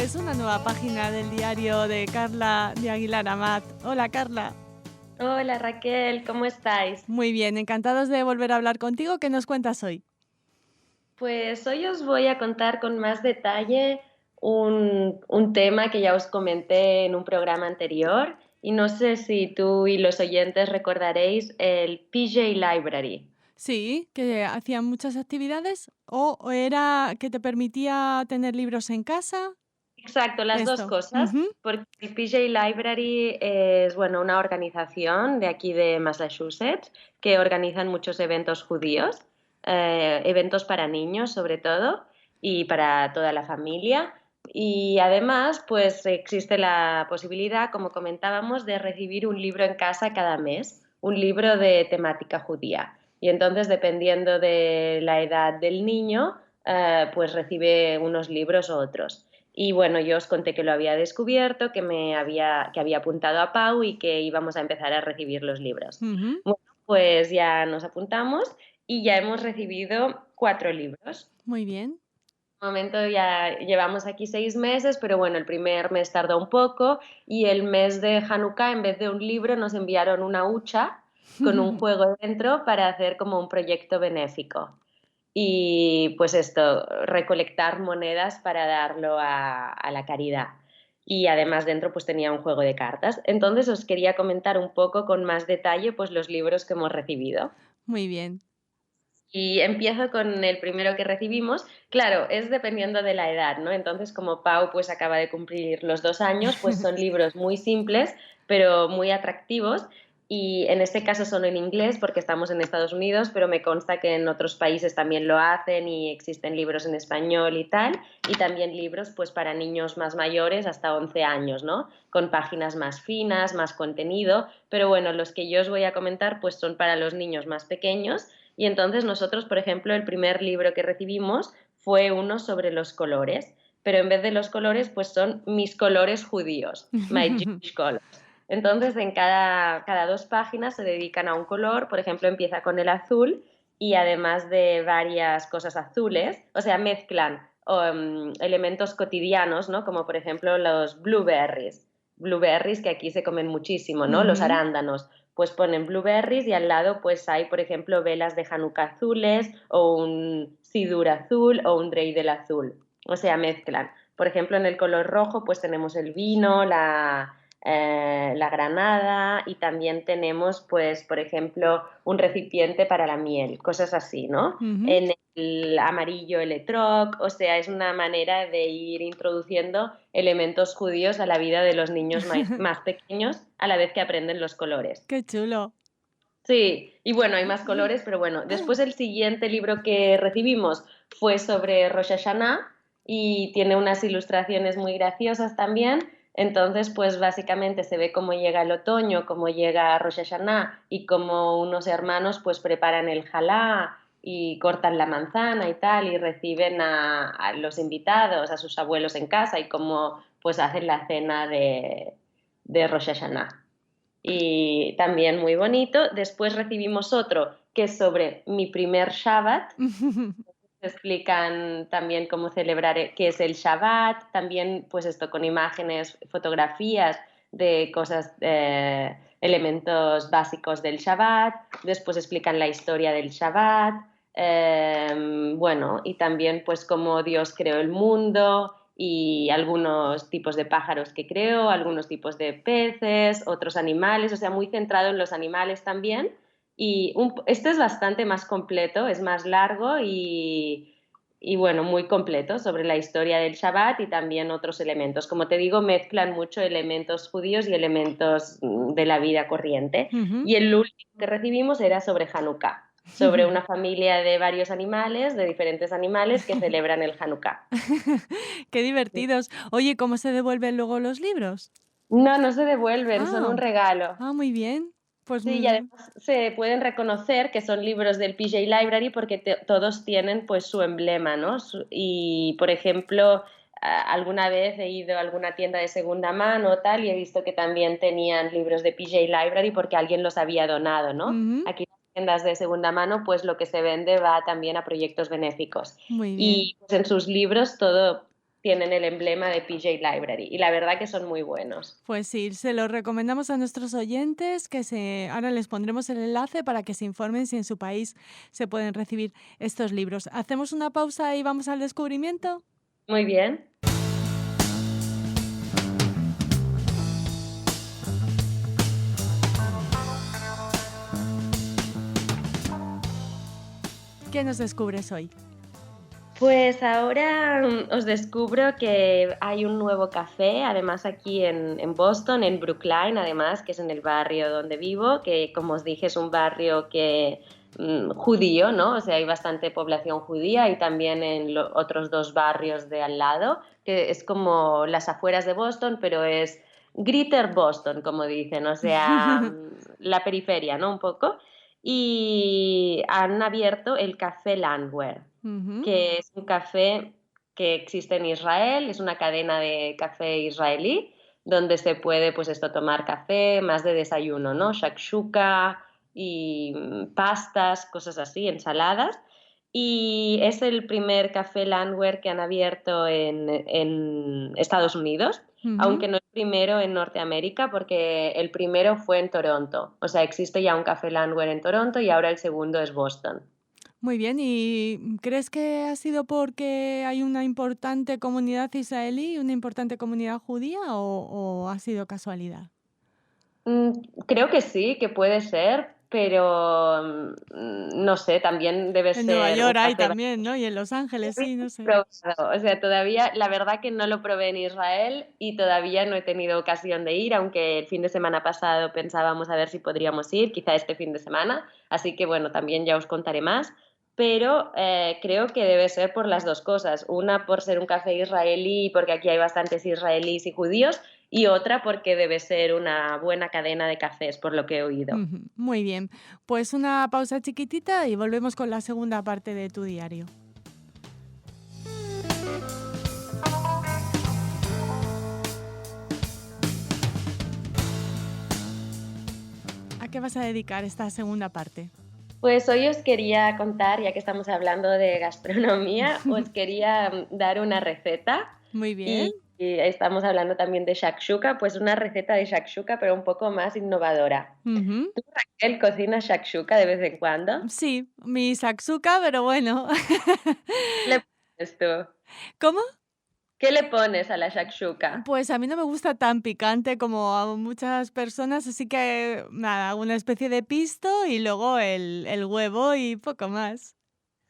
es una nueva página del diario de Carla de Aguilar Amat. Hola, Carla. Hola Raquel, ¿cómo estáis? Muy bien, encantados de volver a hablar contigo. ¿Qué nos cuentas hoy? Pues hoy os voy a contar con más detalle un tema que ya os comenté en un programa anterior y no sé si tú y los oyentes recordaréis el PJ Library. Sí, que hacían muchas actividades o era que te permitía tener libros en casa. Exacto, las dos Esto. cosas, Ujú. porque el PJ Library es, bueno, una organización de aquí de Massachusetts que organizan muchos eventos judíos, eventos para niños sobre todo y para toda la familia. Y además, pues existe la posibilidad, como comentábamos, de recibir un libro en casa cada mes, un libro de temática judía. Y entonces, dependiendo de la edad del niño, pues recibe unos libros u otros. Y bueno, yo os conté que lo había descubierto, que había apuntado a Pau y que íbamos a empezar a recibir los libros. Ujú. Bueno, pues ya nos apuntamos y ya hemos recibido 4 libros. Muy bien. De momento ya llevamos aquí 6 meses, pero bueno, el primer mes tardó un poco y el mes de Hanukkah, en vez de un libro, nos enviaron una hucha con un juego dentro para hacer como un proyecto benéfico. Y pues esto, recolectar monedas para darlo a la caridad. Y además dentro pues tenía un juego de cartas. Entonces os quería comentar un poco con más detalle pues los libros que hemos recibido. Muy bien. Y empiezo con el primero que recibimos. Claro, es dependiendo de la edad, ¿no? Entonces, como Pau pues acaba de cumplir los 2 años, pues son libros muy simples, pero muy atractivos. Y en este caso son en inglés porque estamos en Estados Unidos, pero me consta que en otros países también lo hacen y existen libros en español y tal. Y también libros pues para niños más mayores, hasta 11 años, ¿no? Con páginas más finas, más contenido. Pero bueno, los que yo os voy a comentar pues son para los niños más pequeños y entonces nosotros, por ejemplo, el primer libro que recibimos fue uno sobre los colores, pero en vez de los colores, pues son mis colores judíos, my Jewish colors. Entonces, en cada 2 páginas se dedican a un color, por ejemplo, empieza con el azul y además de varias cosas azules, o sea, mezclan elementos cotidianos, ¿no? Como por ejemplo los blueberries que aquí se comen muchísimo, ¿no? Los Ujú. arándanos pues ponen blueberries y al lado pues hay, por ejemplo, velas de Hanukkah azules o un sidur azul o un dreidel azul. O sea, mezclan. Por ejemplo, en el color rojo pues tenemos el vino, la granada y también tenemos pues, por ejemplo, un recipiente para la miel, cosas así, ¿no? Ujú. En el amarillo el etrog, o sea, es una manera de ir introduciendo elementos judíos a la vida de los niños más pequeños a la vez que aprenden los colores. Qué chulo. Sí, y bueno, hay más colores, pero bueno, después el siguiente libro que recibimos fue sobre Rosh Hashanah y tiene unas ilustraciones muy graciosas también. Entonces, pues básicamente se ve cómo llega el otoño, cómo llega Rosh Hashanah y cómo unos hermanos pues preparan el jalá y cortan la manzana y tal y reciben a los invitados, a sus abuelos en casa y cómo pues hacen la cena de Rosh Hashanah y también muy bonito. Después recibimos otro que es sobre mi primer Shabbat. Explican también cómo celebrar qué es el Shabbat, también pues esto con imágenes, fotografías de cosas, elementos básicos del Shabbat. Después explican la historia del Shabbat. Bueno, y también pues cómo Dios creó el mundo y algunos tipos de pájaros que creó, algunos tipos de peces, otros animales, o sea, muy centrado en los animales también. Y este es bastante más completo, es más largo y bueno, muy completo sobre la historia del Shabbat y también otros elementos. Como te digo, mezclan mucho elementos judíos y elementos de la vida corriente. Ujú. Y el último que recibimos era sobre Hanukkah, sobre una familia de varios animales, de diferentes animales que celebran el Hanukkah. Qué divertidos. Oye, ¿cómo se devuelven luego los libros? No, no se devuelven, son Ah, un regalo. muy bien. Pues Sí, y además se pueden reconocer que son libros del PJ Library porque todos tienen pues su emblema, ¿no? Y por ejemplo, alguna vez he ido a alguna tienda de segunda mano o tal y he visto que también tenían libros de PJ Library porque alguien los había donado, ¿no? ujú. Aquí en las tiendas de segunda mano pues lo que se vende va también a proyectos benéficos. Muy bien. Y pues en sus libros todo tienen el emblema de PJ Library y la verdad que son muy buenos. Pues sí, se los recomendamos a nuestros oyentes ahora les pondremos el enlace para que se informen si en su país se pueden recibir estos libros. ¿Hacemos una pausa y vamos al descubrimiento? Muy bien. ¿Qué nos descubres hoy? Pues ahora os descubro que hay un nuevo café, además aquí en Boston, en Brookline, además, que es en el barrio donde vivo, que como os dije es un barrio judío, ¿no? O sea, hay bastante población judía y también en otros 2 barrios de al lado, que es como las afueras de Boston, pero es Greater Boston, como dicen, o sea, la periferia, ¿no? Un poco. Y han abierto el Café Landwehr, Ujú. que es un café que existe en Israel, es una cadena de café israelí, donde se puede, pues esto, tomar café, más de desayuno, ¿no? Shakshuka y pastas, cosas así, ensaladas. Y es el primer café Landwehr que han abierto en Estados Unidos, Ujú. aunque no el primero en Norteamérica, porque el primero fue en Toronto. O sea, existe ya un café Landwehr en Toronto y ahora el segundo es Boston. Muy bien, ¿y crees que ha sido porque hay una importante comunidad israelí y una importante comunidad judía o ha sido casualidad? Mm, Creo que sí, que puede ser, pero no sé, también debe En Nueva ser un York hay café también, ¿no? Y en Los Ángeles, bastante sí, no sé. probado. O sea, todavía, la verdad que no lo probé en Israel y todavía no he tenido ocasión de ir, aunque el fin de semana pasado pensábamos a ver si podríamos ir, quizá este fin de semana. Así que bueno, también ya os contaré más. Pero creo que debe ser por las 2 cosas. Una, por ser un café israelí, porque aquí hay bastantes israelíes y judíos, y otra porque debe ser una buena cadena de cafés, por lo que he oído. Ujú, muy bien, pues una pausa chiquitita y volvemos con la segunda parte de tu diario. ¿A qué vas a dedicar esta segunda parte? Pues hoy os quería contar, ya que estamos hablando de gastronomía, os quería dar una receta Muy bien. y estamos hablando también de shakshuka, pues una receta de shakshuka, pero un poco más innovadora. Ujú. ¿Tú, Raquel, cocinas shakshuka de vez en cuando? Sí, mi Saxuca, pero bueno. ¿Qué le pones tú? ¿Cómo? ¿Qué le pones a la shakshuka? Pues a mí no me gusta tan picante como a muchas personas, así que nada, una especie de pisto y luego el huevo y poco más.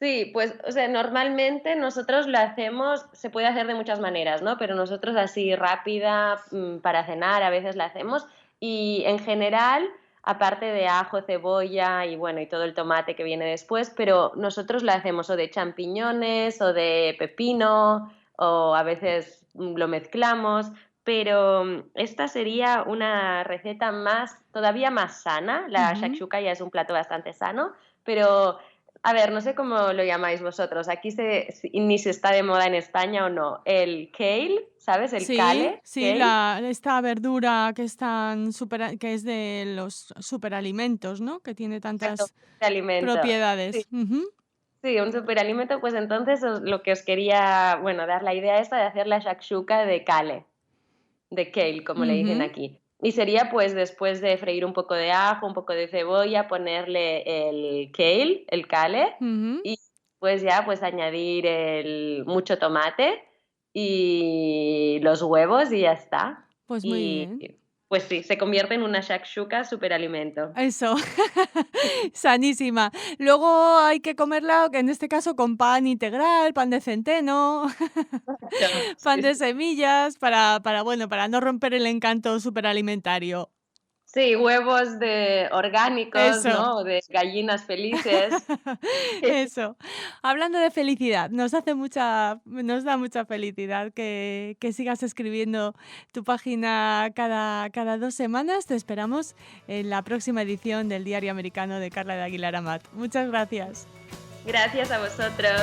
Sí, pues, o sea, normalmente nosotros lo hacemos, se puede hacer de muchas maneras, ¿no? Pero nosotros así rápida, para cenar a veces la hacemos y en general, aparte de ajo, cebolla y bueno, y todo el tomate que viene después, pero nosotros la hacemos o de champiñones o de pepino o a veces lo mezclamos, pero esta sería una receta más, todavía más sana. La Ujú. shakshuka ya es un plato bastante sano, pero a ver, no sé cómo lo llamáis vosotros. Aquí ni se está de moda en España o no. El kale, ¿sabes? El Sí, kale, sí, kale. esta verdura que es de los superalimentos, ¿no? Que tiene Exacto, tantas de alimento. Sí, propiedades. Ujú, sí, un superalimento. Pues entonces lo que os quería, bueno, dar la idea esta de hacer la shakshuka de kale, de kale, como le dicen ujú, aquí. Y sería pues después de freír un poco de ajo, un poco de cebolla, ponerle el kale, el kale, ujú. y pues ya pues añadir mucho tomate y los huevos y ya está. Pues muy Y bien. pues sí, se convierte en una shakshuka superalimento. Eso, sanísima. Luego hay que comerla, que en este caso con pan integral, pan de centeno, Exacto, pan sí, de sí. semillas, bueno, para no romper el encanto superalimentario. Sí, huevos de orgánicos, Eso. ¿no? De gallinas felices. Eso. Hablando de felicidad, nos da mucha felicidad que sigas escribiendo tu página cada 2 semanas. Te esperamos en la próxima edición del Diario Americano de Carla de Aguilar Amat. Muchas gracias. Gracias a vosotros.